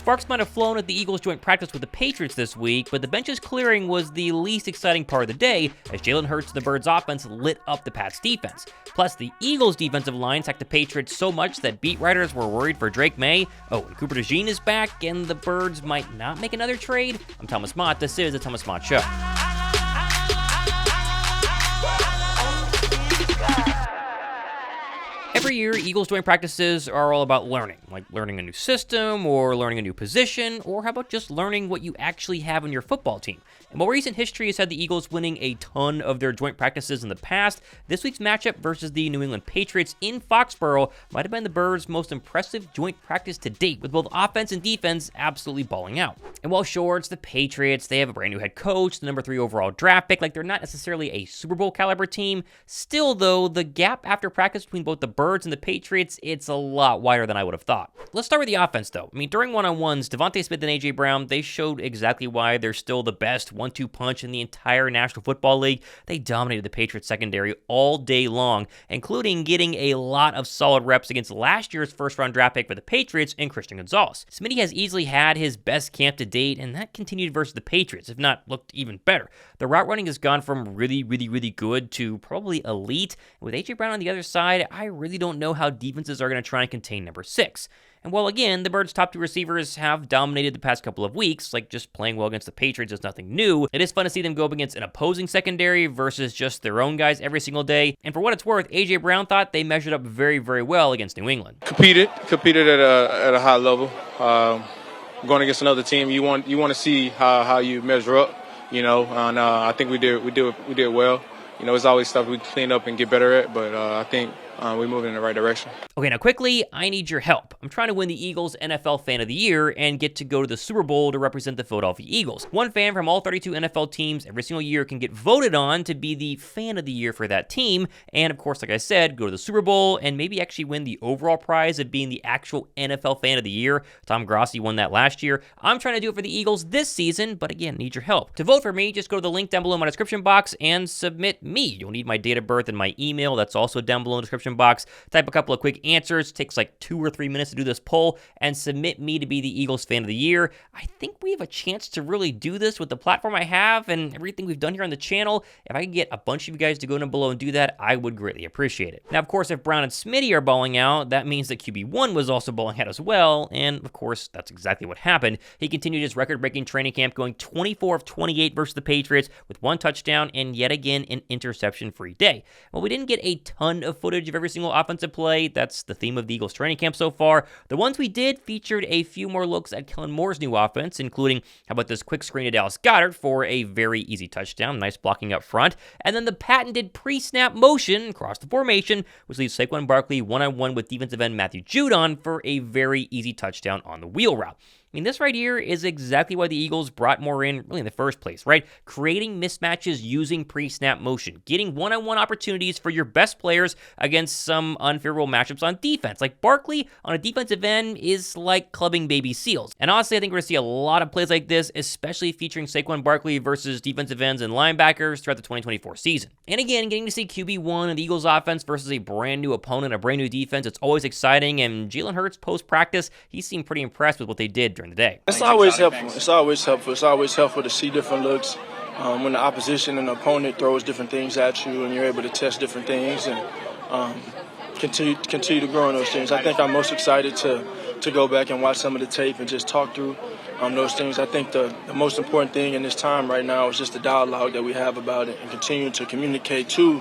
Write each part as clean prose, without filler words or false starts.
Sparks might have flown at the Eagles' joint practice with the Patriots this week, but the bench's clearing was the least exciting part of the day as Jalen Hurts and the Birds' offense lit up the Pats' defense. Plus, the Eagles' defensive line sacked the Patriots so much that beat writers were worried for Drake Maye. Oh, and Cooper DeJean is back, and the Birds might not make another trade. I'm Thomas Mott. This is the Thomas Mott Show. Every year, Eagles joint practices are all about learning, like learning a new system or learning a new position, or how about just learning what you actually have on your football team. And while recent history has had the Eagles winning a ton of their joint practices in the past, this week's matchup versus the New England Patriots in Foxborough might have been the Birds' most impressive joint practice to date, with both offense and defense absolutely balling out. And while sure, it's the Patriots, they have a brand new head coach, the number 3 overall draft pick, like they're not necessarily a Super Bowl caliber team. Still though, the gap after practice between both the Birds and the Patriots, it's a lot wider than I would have thought. Let's start with the offense though. I mean, during one-on-ones, DeVonta Smith and AJ Brown, they showed exactly why they're still the best 1-2 punch in the entire National Football League. They dominated the Patriots secondary all day long, including getting a lot of solid reps against last year's first-round draft pick for the Patriots in Christian Gonzalez. Smitty has easily had his best camp to date, and that continued versus the Patriots, if not looked even better. The route running has gone from really good to probably elite. With AJ Brown on the other side, I really don't know how defenses are going to try and contain number 6. And while again, the Birds' top 2 receivers have dominated the past couple of weeks, like just playing well against the Patriots is nothing new, it is fun to see them go up against an opposing secondary versus just their own guys every single day. And for what it's worth, AJ Brown thought they measured up very well against New England. Competed at a high level. Going against another team, you want to see how you measure up, and I think we did well. It's always stuff we clean up and get better at, but I think we're moving in the right direction. Okay, now quickly, I need your help. I'm trying to win the Eagles NFL Fan of the Year and get to go to the Super Bowl to represent the Philadelphia Eagles. One fan from all 32 NFL teams every single year can get voted on to be the Fan of the Year for that team. And of course, like I said, go to the Super Bowl and maybe actually win the overall prize of being the actual NFL Fan of the Year. Tom Grossi won that last year. I'm trying to do it for the Eagles this season, but again, need your help. To vote for me, just go to the link down below in my description box and submit me. You'll need my date of birth and my email. That's also down below in the description box. Type a couple of quick answers. It takes like 2 or 3 minutes to do this poll and submit me to be the Eagles Fan of the Year. I think we have a chance to really do this with the platform I have and everything we've done here on the channel. If I could get a bunch of you guys to go down below and do that, I would greatly appreciate it. Now, of course, if Brown and Smitty are balling out, that means that QB1 was also balling out as well. And of course, that's exactly what happened. He continued his record-breaking training camp, going 24 of 28 versus the Patriots with 1 touchdown and yet again an interception-free day. Well, we didn't get a ton of footage of every single offensive play. That's the theme of the Eagles training camp so far. The ones we did featured a few more looks at Kellen Moore's new offense, including how about this quick screen to Dallas Goedert for a very easy touchdown, nice blocking up front, and then the patented pre-snap motion across the formation, which leaves Saquon Barkley one-on-one with defensive end Matthew Judon for a very easy touchdown on the wheel route. I mean, this right here is exactly why the Eagles brought Moore in really in the first place, right? Creating mismatches using pre-snap motion, getting one-on-one opportunities for your best players against some unfavorable matchups on defense. Like Barkley on a defensive end is like clubbing baby seals. And honestly, I think we're going to see a lot of plays like this, especially featuring Saquon Barkley versus defensive ends and linebackers throughout the 2024 season. And again, getting to see QB1 and the Eagles offense versus a brand new opponent, a brand new defense, it's always exciting. And Jalen Hurts post-practice, he seemed pretty impressed with what they did during the day. It's always helpful. It's always helpful to see different looks when the opposition and the opponent throws different things at you, and you're able to test different things and continue to grow in those things. I think I'm most excited to go back and watch some of the tape and just talk through those things. I think the most important thing in this time right now is just the dialogue that we have about it and continue to communicate to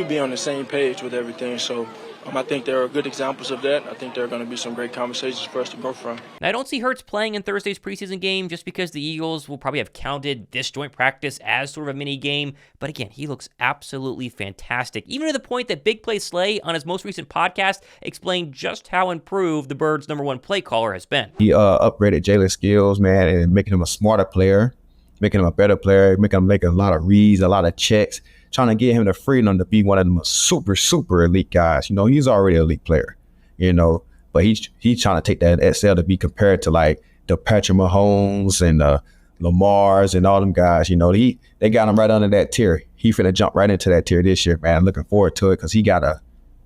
be on the same page with everything. So I think there are good examples of that. I think there are going to be some great conversations for us to go from. Now, I don't see Hurts playing in Thursday's preseason game just because the Eagles will probably have counted this joint practice as sort of a mini game. But again, he looks absolutely fantastic, even to the point that Big Play Slay on his most recent podcast explained just how improved the Birds' #1 play caller has been. He upgraded Jalen's skills, man, and making him a smarter player, making him a better player, making him make a lot of reads, a lot of checks, trying to get him the freedom to be one of them super elite guys. He's already an elite player, but he's trying to take that XL to be compared to like the Patrick Mahomes and Lamar's and all them guys. They got him right under that tier. He finna jump right into that tier this year, man. I'm looking forward to it because he got a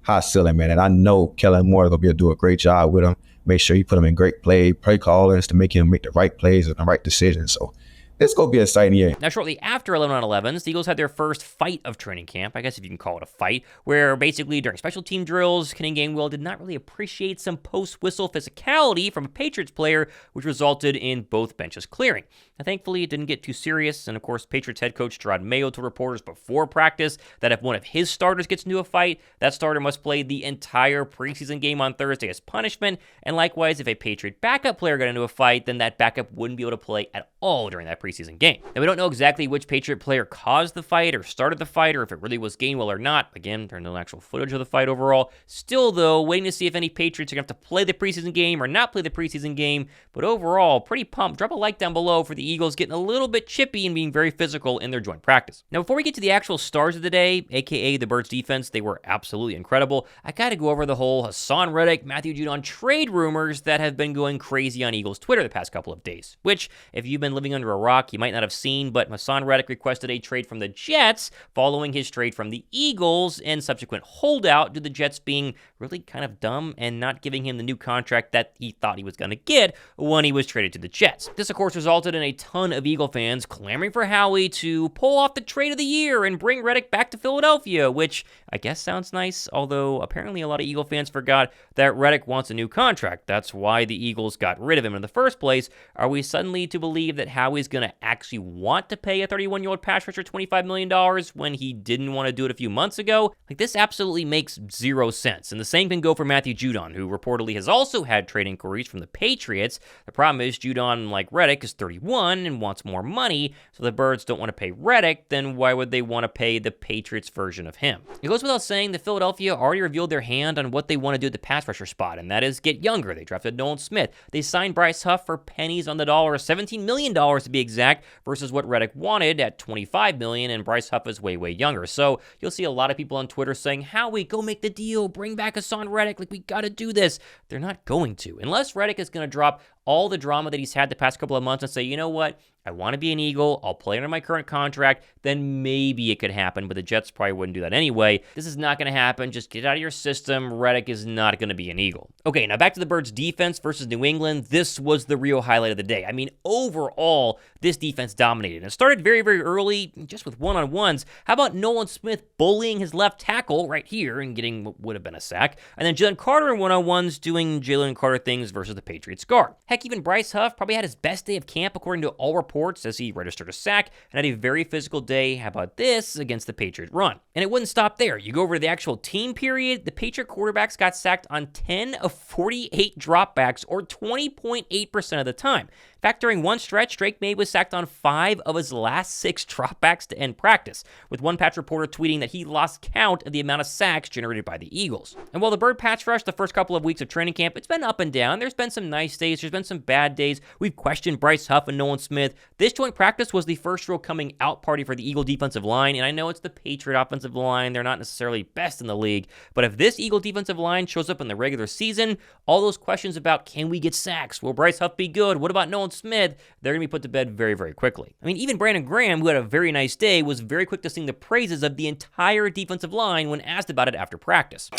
high ceiling, man. And I know Kellen Moore is gonna be able to do a great job with him. make sure you put him in great play callers to make him make the right plays and the right decisions. So it's going to be an exciting year. Now, shortly after 11-on-11s, the Eagles had their first fight of training camp, I guess if you can call it a fight, where basically during special team drills, Kenny Gainwell did not really appreciate some post-whistle physicality from a Patriots player, which resulted in both benches clearing. Now, thankfully, it didn't get too serious, and of course, Patriots head coach Judon Mayo told reporters before practice that if one of his starters gets into a fight, that starter must play the entire preseason game on Thursday as punishment, and likewise, if a Patriot backup player got into a fight, then that backup wouldn't be able to play at all during that preseason game. Now, we don't know exactly which Patriot player caused the fight or started the fight, or if it really was Gainwell or not. Again, there's no actual footage of the fight overall. Still, though, waiting to see if any Patriots are going to have to play the preseason game or not play the preseason game, but overall, pretty pumped. Drop a like down below for the Eagles getting a little bit chippy and being very physical in their joint practice. Now, before we get to the actual stars of the day, aka the Birds defense, they were absolutely incredible. I got to go over the whole Haason, Reddick, Matthew Judon trade rumors that have been going crazy on Eagles Twitter the past couple of days, which, if you've been living under a rock, you might not have seen, but Haason Reddick requested a trade from the Jets following his trade from the Eagles and subsequent holdout due to the Jets being really kind of dumb and not giving him the new contract that he thought he was going to get when he was traded to the Jets. This, of course, resulted in a ton of Eagle fans clamoring for Howie to pull off the trade of the year and bring Reddick back to Philadelphia, which I guess sounds nice, although apparently a lot of Eagle fans forgot that Reddick wants a new contract. That's why the Eagles got rid of him in the first place. Are we suddenly to believe that Howie's going to actually want to pay a 31-year-old pass rusher $25 million when he didn't want to do it a few months ago? Like, this absolutely makes zero sense. And the same can go for Matthew Judon, who reportedly has also had trade inquiries from the Patriots. The problem is Judon, like Reddick, is 31 and wants more money, so the Birds don't want to pay Reddick, then why would they want to pay the Patriots version of him? It goes without saying that Philadelphia already revealed their hand on what they want to do at the pass rusher spot, and that is get younger. They drafted Nolan Smith. They signed Bryce Huff for pennies on the dollar, $17 million to be exact, versus what Reddick wanted at $25 million, and Bryce Huff is way, way younger. So you'll see a lot of people on Twitter saying, Howie, go make the deal, bring back Haason Reddick, like, we got to do this. They're not going to, unless Reddick is going to drop all the drama that he's had the past couple of months and say, you know what, I want to be an Eagle, I'll play under my current contract, then maybe it could happen, but the Jets probably wouldn't do that anyway. This is not going to happen. Just get out of your system. Reddick is not going to be an Eagle. Okay, now back to the Birds defense versus New England. This was the real highlight of the day. I mean, overall, this defense dominated. And it started very, very early, just with one-on-ones. How about Nolan Smith bullying his left tackle right here and getting what would have been a sack? And then Jalen Carter in one-on-ones doing Jalen Carter things versus the Patriots guard. Heck, even Bryce Huff probably had his best day of camp according to all reports as he registered a sack and had a very physical day. How about this against the Patriot run? And it wouldn't stop there. You go over to the actual team period, the Patriot quarterbacks got sacked on 10 of 48 dropbacks, or 20.8% of the time. In fact, during one stretch, Drake Maye was sacked on 5 of his last 6 dropbacks to end practice, with one Patch reporter tweeting that he lost count of the amount of sacks generated by the Eagles. And while the Bird pass rush the first couple of weeks of training camp, it's been up and down. There's been some nice days, there's been some bad days. We've questioned Bryce Huff and Nolan Smith. This joint practice was the first real coming out party for the Eagle defensive line, and I know it's the Patriot offensive line. They're not necessarily best in the league, but if this Eagle defensive line shows up in the regular season, all those questions about can we get sacks? Will Bryce Huff be good? What about Nolan Smith? They're going to be put to bed very, very quickly. I mean, even Brandon Graham, who had a very nice day, was very quick to sing the praises of the entire defensive line when asked about it after practice.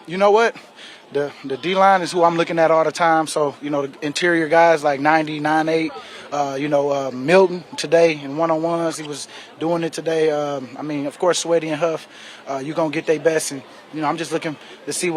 You know what? The D-line is who I'm looking at all the time. So, you know, the interior guys like 90, 98, Milton today in one-on-ones, he was doing it today. I mean, of course, Sweaty and Huff, you're going to get their best. And, you know, I'm just looking to see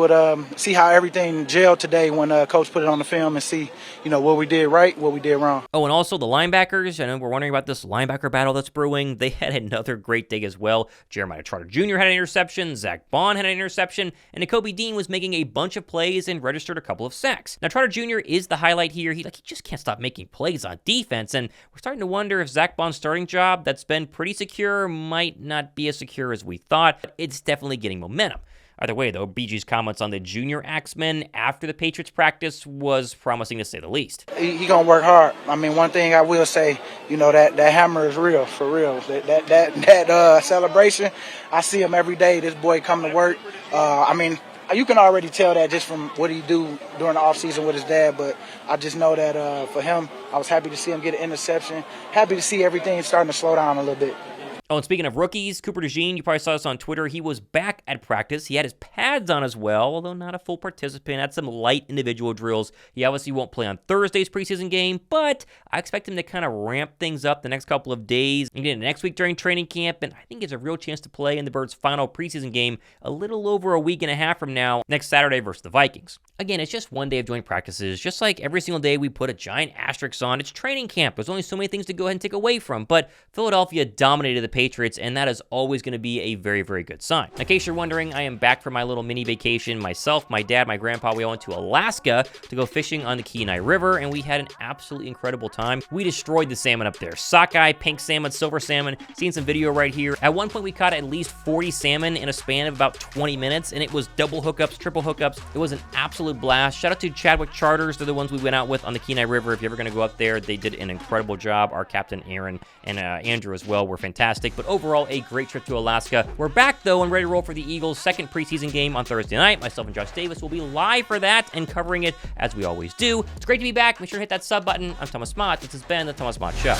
see how everything gelled today when Coach put it on the film and see, you know, what we did right, what we did wrong. Oh, and also the linebackers. I know we're wondering about this linebacker battle that's brewing. They had another great day as well. Jeremiah Trotter Jr. had an interception. Zack Baun had an interception. And Nakobe Dean was making a bunch of plays and registered a couple of sacks. Now, Trotter Jr. is the highlight here. He just can't stop making plays on defense. And we're starting to wonder if Zack Baun's starting job that's been pretty secure might not be as secure as we thought. It's definitely getting momentum. Either way, though, BG's comments on the junior Axemen after the Patriots practice was promising to say the least. He gonna work hard. I mean, one thing I will say, you know, that hammer is real, for real. That celebration, I see him every day. This boy come to work. I mean, you can already tell that just from what he do during the offseason with his dad, but I just know that for him, I was happy to see him get an interception. Happy to see everything starting to slow down a little bit. Oh, and speaking of rookies, Cooper DeJean, you probably saw this on Twitter. He was back at practice. He had his pads on as well, although not a full participant. Had some light individual drills. He obviously won't play on Thursday's preseason game, but I expect him to kind of ramp things up the next couple of days. Again, next week during training camp, and I think he has a real chance to play in the Birds' final preseason game a little over a week and a half from now, next Saturday versus the Vikings. Again, it's just one day of joint practices. Just like every single day we put a giant asterisk on, it's training camp. There's only so many things to go ahead and take away from, but Philadelphia dominated the Patriots, and that is always going to be a very, very good sign. In case you're wondering, I am back from my little mini vacation. Myself, my dad, my grandpa, we all went to Alaska to go fishing on the Kenai River, and we had an absolutely incredible time. We destroyed the salmon up there. Sockeye, pink salmon, silver salmon. Seeing some video right here. At one point, we caught at least 40 salmon in a span of about 20 minutes, and it was double hookups, triple hookups. It was an absolute blast. Shout out to Chadwick Charters. They're the ones we went out with on the Kenai River. If you're ever going to go up there, they did an incredible job. Our captain, Aaron, and Andrew as well were fantastic. But overall, a great trip to Alaska. We're back, though, and ready to roll for the Eagles' second preseason game on Thursday night. Myself and Josh Davis will be live for that and covering it as we always do. It's great to be back. Make sure to hit that sub button. I'm Thomas Mott. This has been the Thomas Mott Show.